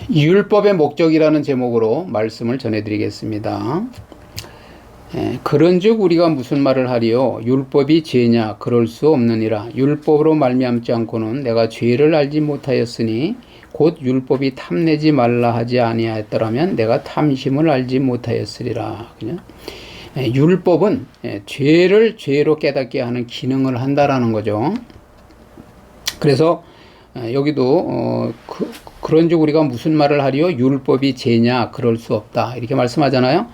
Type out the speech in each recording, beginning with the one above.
율법의 목적이라는 제목으로 말씀을 전해드리겠습니다. 그런즉 우리가 무슨 말을 하리요? 율법이 죄냐? 그럴 수 없느니라. 율법으로 말미암지 않고는 내가 죄를 알지 못하였으니 곧 율법이 탐내지 말라 하지 아니하였더라면 내가 탐심을 알지 못하였으리라. 그냥 율법은 죄를 죄로 깨닫게 하는 기능을 한다라는 거죠. 그래서 여기도 그런즉 우리가 무슨 말을 하리요? 율법이 죄냐? 그럴 수 없다. 이렇게 말씀하잖아요.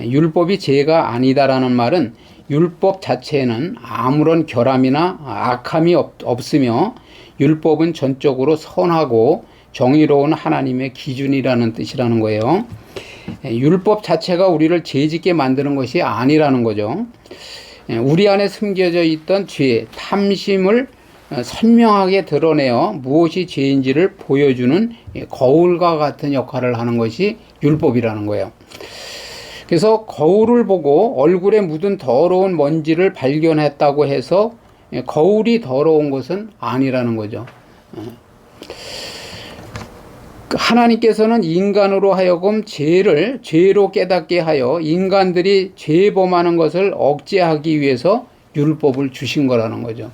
율법이 죄가 아니다라는 말은 율법 자체에는 아무런 결함이나 악함이 없으며 율법은 전적으로 선하고 정의로운 하나님의 기준이라는 뜻이라는 거예요. 율법 자체가 우리를 죄짓게 만드는 것이 아니라는 거죠. 우리 안에 숨겨져 있던 죄, 탐심을 선명하게 드러내어 무엇이 죄인지를 보여주는 거울과 같은 역할을 하는 것이 율법이라는 거예요. 그래서 거울을 보고 얼굴에 묻은 더러운 먼지를 발견했다고 해서 거울이 더러운 것은 아니라는 거죠. 하나님께서는 인간으로 하여금 죄로 깨닫게 하여 인간들이 죄범하는 것을 억제하기 위해서 율법을 주신 거라는 거죠.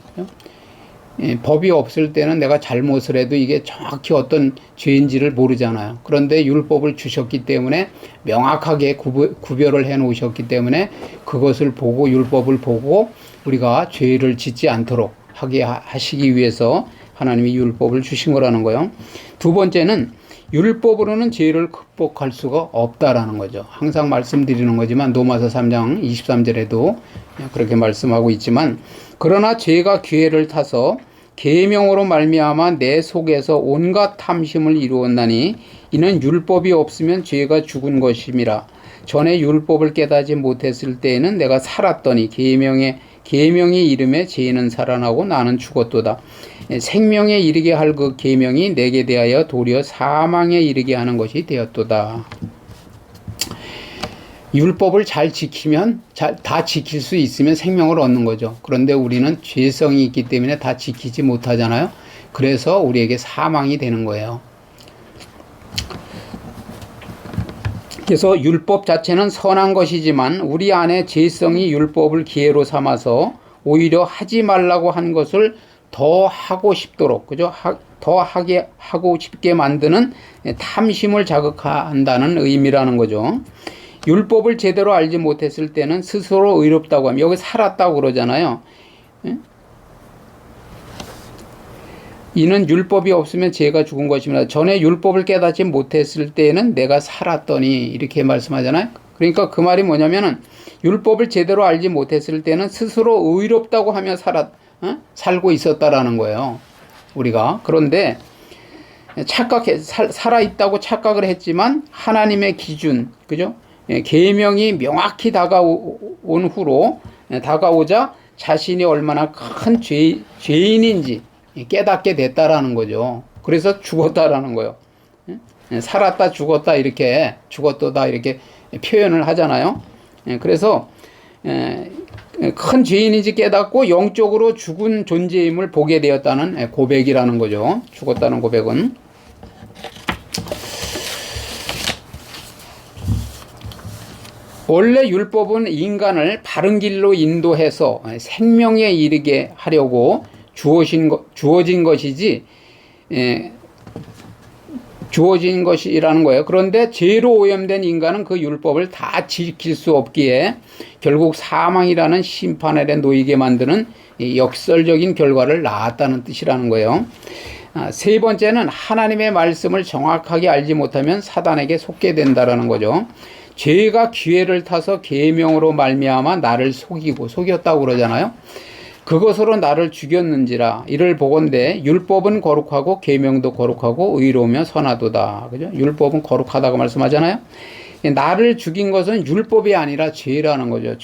법이 없을 때는 내가 잘못을 해도 이게 정확히 어떤 죄인지를 모르잖아요. 그런데 율법을 주셨기 때문에 명확하게 구별을 해 놓으셨기 때문에 그것을 보고 율법을 보고 우리가 죄를 짓지 않도록 하게 하시기 위해서 하나님이 율법을 주신 거라는 거예요. 두 번째는 율법으로는 죄를 극복할 수가 없다라는 거죠. 항상 말씀드리는 거지만 로마서 3장 23절에도 그렇게 말씀하고 있지만 그러나 죄가 기회를 타서 계명으로 말미암아 내 속에서 온갖 탐심을 이루었나니 이는 율법이 없으면 죄가 죽은 것임이라. 전에 율법을 깨닫지 못했을 때에는 내가 살았더니 계명의 이름에 죄는 살아나고 나는 죽었도다. 생명에 이르게 할 그 계명이 내게 대하여 도리어 사망에 이르게 하는 것이 되었도다. 율법을 잘 지키면 다 지킬 수 있으면 생명을 얻는 거죠. 그런데 우리는 죄성이 있기 때문에 다 지키지 못하잖아요. 그래서 우리에게 사망이 되는 거예요. 그래서 율법 자체는 선한 것이지만 우리 안에 죄성이 율법을 기회로 삼아서 오히려 하지 말라고 한 것을 더 하고 싶도록, 그죠? 더 하고 싶게 만드는 탐심을 자극한다는 의미라는 거죠. 율법을 제대로 알지 못했을 때는 스스로 의롭다고 하면 여기 살았다고 그러잖아요. 이는 율법이 없으면 죄가 죽은 것입니다. 전에 율법을 깨닫지 못했을 때는 내가 살았더니 이렇게 말씀하잖아요. 그러니까 그 말이 뭐냐면은 율법을 제대로 알지 못했을 때는 스스로 의롭다고 하며 살고 있었다라는 거예요. 우리가. 그런데 살아있다고 착각을 했지만 하나님의 기준, 그죠? 계명이 명확히 다가오자 자신이 얼마나 큰 죄인인지 깨닫게 됐다라는 거죠. 그래서 죽었다라는 거예요. 살았다 죽었다 이렇게 죽었다 이렇게 표현을 하잖아요. 그래서 큰 죄인인지 깨닫고 영적으로 죽은 존재임을 보게 되었다는 고백이라는 거죠. 죽었다는 고백은. 원래 율법은 인간을 바른 길로 인도해서 생명에 이르게 하려고 주어진 것이라는 거예요. 그런데 죄로 오염된 인간은 그 율법을 다 지킬 수 없기에 결국 사망이라는 심판 아래 놓이게 만드는 역설적인 결과를 낳았다는 뜻이라는 거예요. 세 번째는 하나님의 말씀을 정확하게 알지 못하면 사단에게 속게 된다라는 거죠. 죄가 기회를 타서 계명으로 말미암아 나를 속였다고 그러잖아요. 그것으로 나를 죽였는지라 이를 보건대 율법은 거룩하고 계명도 거룩하고 의로우며 선하도다. 그죠? 율법은 거룩하다고 말씀하잖아요. 나를 죽인 것은 율법이 아니라 죄라는 거죠.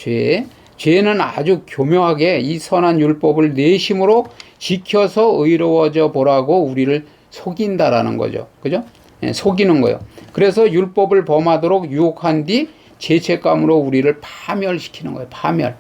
죄는 아주 교묘하게 이 선한 율법을 내심으로 지켜서 의로워져 보라고 우리를 속인다라는 거죠. 그죠? 속이는 거예요. 그래서 율법을 범하도록 유혹한 뒤 죄책감으로 우리를 파멸시키는 거예요. 파멸.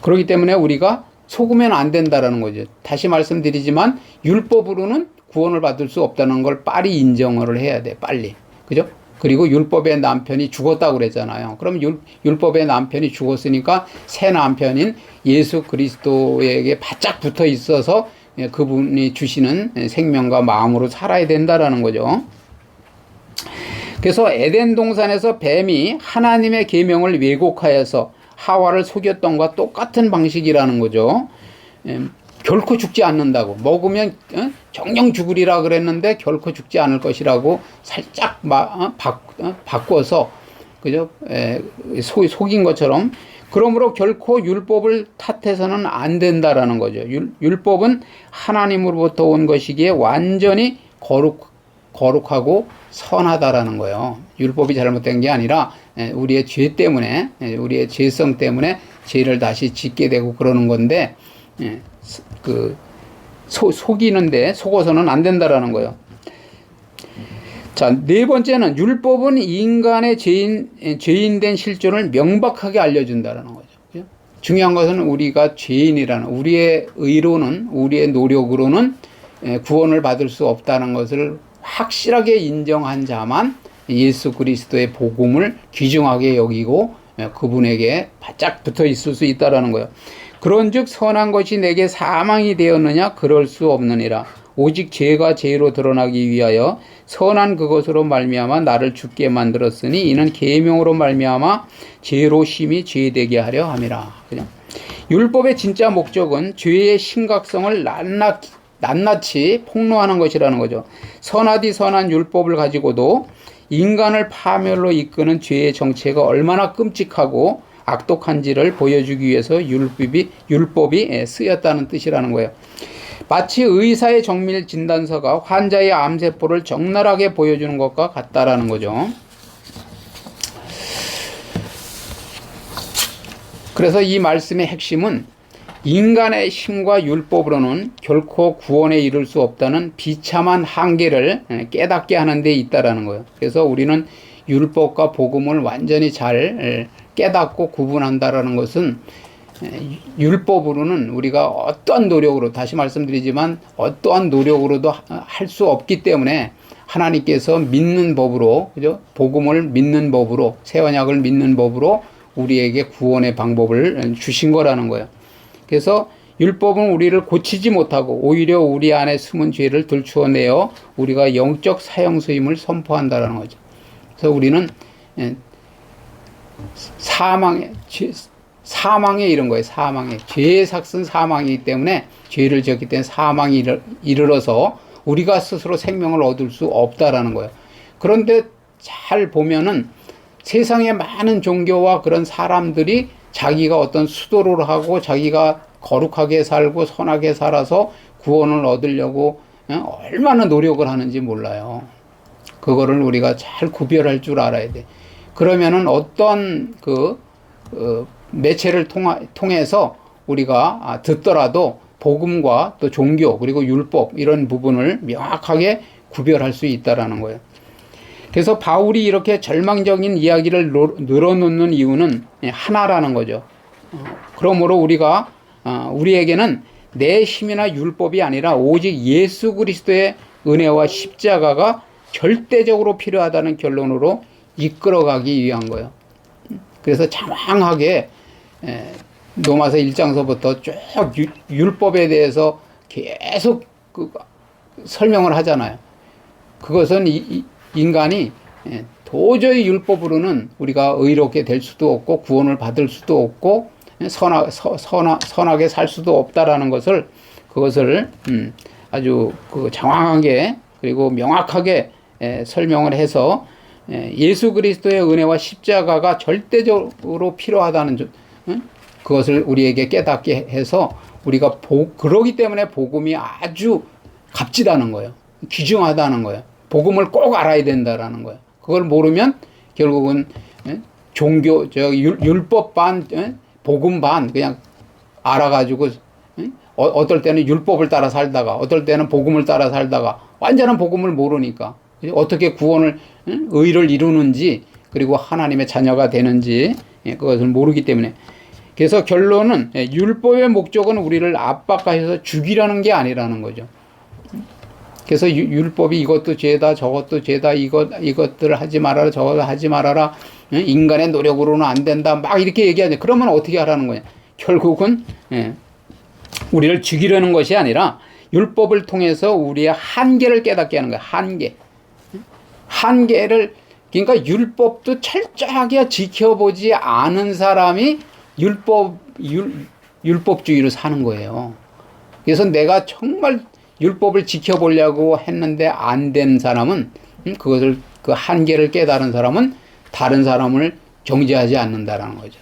그렇기 때문에 우리가 속으면 안 된다라는 거죠. 다시 말씀드리지만 율법으로는 구원을 받을 수 없다는 걸 빨리 인정을 해야 돼. 빨리. 그죠? 그리고 율법의 남편이 죽었다고 그랬잖아요. 그럼 율법의 남편이 죽었으니까 새 남편인 예수 그리스도에게 바짝 붙어 있어서 그분이 주시는 생명과 마음으로 살아야 된다라는 거죠. 그래서 에덴 동산에서 뱀이 하나님의 계명을 왜곡하여서 하와를 속였던 것과 똑같은 방식이라는 거죠. 결코 죽지 않는다고. 먹으면 정령 죽으리라 그랬는데 결코 죽지 않을 것이라고 살짝 바꿔서, 그죠? 속인 것처럼. 그러므로 결코 율법을 탓해서는 안 된다라는 거죠. 율법은 하나님으로부터 온 것이기에 완전히 거룩하고 선하다라는 거예요. 율법이 잘못된 게 아니라 우리의 죄 때문에, 우리의 죄성 때문에 죄를 다시 짓게 되고 그러는 건데, 속이는데 속어서는 안 된다라는 거예요. 자, 네 번째는 율법은 인간의 죄인된 실존을 명백하게 알려준다라는 거죠. 그죠? 중요한 것은 우리가 죄인이라는, 우리의 의로는, 우리의 노력으로는 구원을 받을 수 없다는 것을 확실하게 인정한 자만 예수 그리스도의 복음을 귀중하게 여기고 그분에게 바짝 붙어 있을 수 있다라는 거예요. 그런즉 선한 것이 내게 사망이 되었느냐? 그럴 수 없느니라. 오직 죄가 죄로 드러나기 위하여 선한 그것으로 말미암아 나를 죽게 만들었으니 이는 계명으로 말미암아 죄로 심히 죄되게 하려 함이라. 그냥 율법의 진짜 목적은 죄의 심각성을 낱낱이 폭로하는 것이라는 거죠. 선하디 선한 율법을 가지고도 인간을 파멸로 이끄는 죄의 정체가 얼마나 끔찍하고 악독한지를 보여주기 위해서 율법이 쓰였다는 뜻이라는 거예요. 마치 의사의 정밀 진단서가 환자의 암세포를 적나라하게 보여주는 것과 같다라는 거죠. 그래서 이 말씀의 핵심은 인간의 힘과 율법으로는 결코 구원에 이를 수 없다는 비참한 한계를 깨닫게 하는 데 있다라는 거예요. 그래서 우리는 율법과 복음을 완전히 잘 깨닫고 구분한다라는 것은 율법으로는 우리가 어떠한 노력으로, 다시 말씀드리지만 어떠한 노력으로도 할 수 없기 때문에 하나님께서 믿는 법으로, 그죠? 복음을 믿는 법으로, 새 언약을 믿는 법으로 우리에게 구원의 방법을 주신 거라는 거예요. 그래서 율법은 우리를 고치지 못하고 오히려 우리 안에 숨은 죄를 들추어내어 우리가 영적 사형수임을 선포한다는 거죠. 그래서 우리는 사망에 이른 거예요. 사망에. 죄의 삭은 사망이기 때문에 죄를 지었기 때문에 사망이 이르러서 우리가 스스로 생명을 얻을 수 없다라는 거예요. 그런데 잘 보면은 세상에 많은 종교와 그런 사람들이 자기가 어떤 수도를 하고 자기가 거룩하게 살고 선하게 살아서 구원을 얻으려고 얼마나 노력을 하는지 몰라요. 그거를 우리가 잘 구별할 줄 알아야 돼. 그러면은 어떤 매체를 통해서 우리가 듣더라도 복음과 또 종교 그리고 율법 이런 부분을 명확하게 구별할 수 있다라는 거예요. 그래서 바울이 이렇게 절망적인 이야기를 늘어놓는 이유는 하나라는 거죠. 그러므로 우리에게는 내 힘이나 율법이 아니라 오직 예수 그리스도의 은혜와 십자가가 절대적으로 필요하다는 결론으로 이끌어가기 위한 거예요. 그래서 장황하게 로마서 1장서부터 쭉 율법에 대해서 계속 설명을 하잖아요. 그것은 인간이 도저히 율법으로는 우리가 의롭게 될 수도 없고 구원을 받을 수도 없고 선하게 살 수도 없다라는 그것을 아주 장황하게 그리고 명확하게 설명을 해서 예수 그리스도의 은혜와 십자가가 절대적으로 필요하다는 그것을 우리에게 깨닫게 해서 우리가 그러기 때문에 복음이 아주 값지다는 거예요. 귀중하다는 거예요. 복음을 꼭 알아야 된다라는 거예요. 그걸 모르면 결국은 종교, 율법 반, 복음 반 그냥 알아가지고 어떨 때는 율법을 따라 살다가 어떨 때는 복음을 따라 살다가 완전한 복음을 모르니까 어떻게 구원을 의를 이루는지 그리고 하나님의 자녀가 되는지 그것을 모르기 때문에 그래서 결론은 율법의 목적은 우리를 압박해서 죽이려는 게 아니라는 거죠. 그래서 율법이 이것도 죄다 저것도 죄다 이것들 하지 말아라 저것 하지 말아라 인간의 노력으로는 안 된다 막 이렇게 얘기하죠. 그러면 어떻게 하라는 거냐. 결국은 우리를 죽이려는 것이 아니라 율법을 통해서 우리의 한계를 깨닫게 하는 거야. 한계를 그러니까 율법도 철저하게 지켜보지 않은 사람이 율법주의로 사는 거예요. 그래서 내가 정말 율법을 지켜보려고 했는데 안 된 사람은 그것을 그 한계를 깨달은 사람은 다른 사람을 정죄하지 않는다라는 거죠.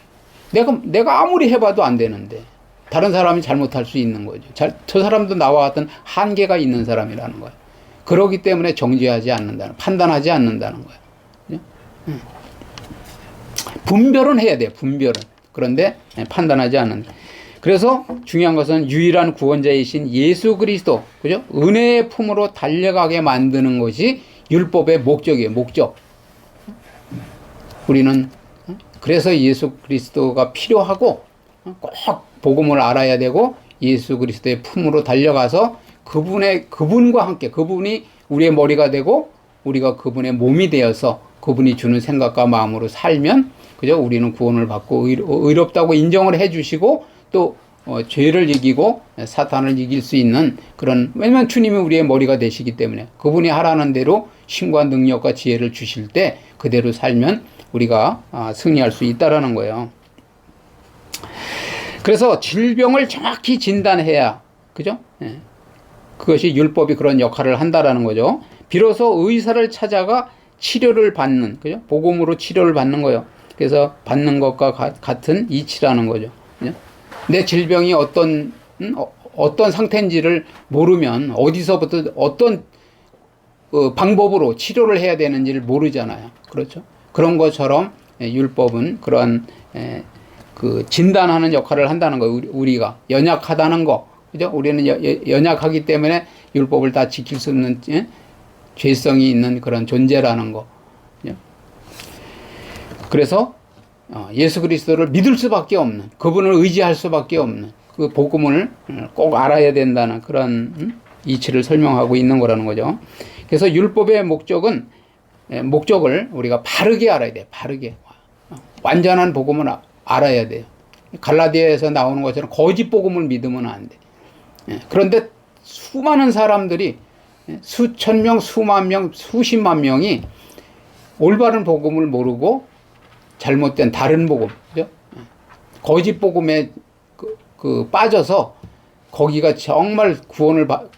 내가 아무리 해봐도 안 되는데 다른 사람이 잘못할 수 있는 거죠. 저 사람도 나와 같은 한계가 있는 사람이라는 거예요. 그렇기 때문에 정죄하지 않는다는, 판단하지 않는다는 거예요. 분별은 해야 돼요. 분별은. 그런데 판단하지 않는다. 그래서 중요한 것은 유일한 구원자이신 예수 그리스도, 그죠? 은혜의 품으로 달려가게 만드는 것이 율법의 목적이에요. 목적. 우리는 그래서 예수 그리스도가 필요하고 꼭 복음을 알아야 되고 예수 그리스도의 품으로 달려가서 그분과 함께 그분이 우리의 머리가 되고 우리가 그분의 몸이 되어서 그분이 주는 생각과 마음으로 살면 그죠? 우리는 구원을 받고 의롭다고 인정을 해주시고 또 죄를 이기고 사탄을 이길 수 있는 그런, 왜냐면 주님이 우리의 머리가 되시기 때문에 그분이 하라는 대로 힘과 능력과 지혜를 주실 때 그대로 살면 우리가 승리할 수 있다라는 거예요. 그래서 질병을 정확히 진단해야, 그죠? 그것이 율법이 그런 역할을 한다라는 거죠. 비로소 의사를 찾아가 치료를 받는, 그죠? 복음으로 치료를 받는 거예요. 그래서 받는 것과 같은 이치라는 거죠. 그죠? 내 질병이 어떤 상태인지를 모르면 어디서부터 어떤 방법으로 치료를 해야 되는지를 모르잖아요. 그렇죠? 그런 것처럼 율법은 그러한 그 진단하는 역할을 한다는 거예요. 우리가 연약하다는 거, 그죠? 우리는 연약하기 때문에 율법을 다 지킬 수 없는 죄성이 있는 그런 존재라는 거. 그죠? 그래서 예수 그리스도를 믿을 수밖에 없는, 그분을 의지할 수밖에 없는 그 복음을 꼭 알아야 된다는 그런 이치를 설명하고 있는 거라는 거죠. 그래서 율법의 목적을 우리가 바르게 알아야 돼요. 바르게. 완전한 복음을 알아야 돼요. 갈라디아에서 나오는 것처럼 거짓 복음을 믿으면 안 돼. 그런데 수많은 사람들이 수천 명, 수만 명, 수십만 명이 올바른 복음을 모르고 잘못된 다른 복음, 그죠? 거짓 복음에 빠져서 거기가 정말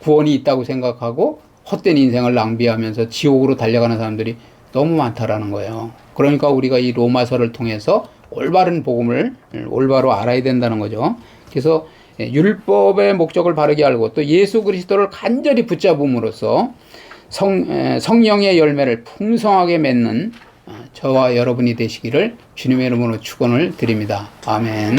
구원이 있다고 생각하고 헛된 인생을 낭비하면서 지옥으로 달려가는 사람들이 너무 많다라는 거예요. 그러니까 우리가 이 로마서를 통해서 올바른 복음을 올바로 알아야 된다는 거죠. 그래서 율법의 목적을 바르게 알고 또 예수 그리스도를 간절히 붙잡음으로써 성령의 열매를 풍성하게 맺는 저와 여러분이 되시기를 주님의 이름으로 축원을 드립니다. 아멘.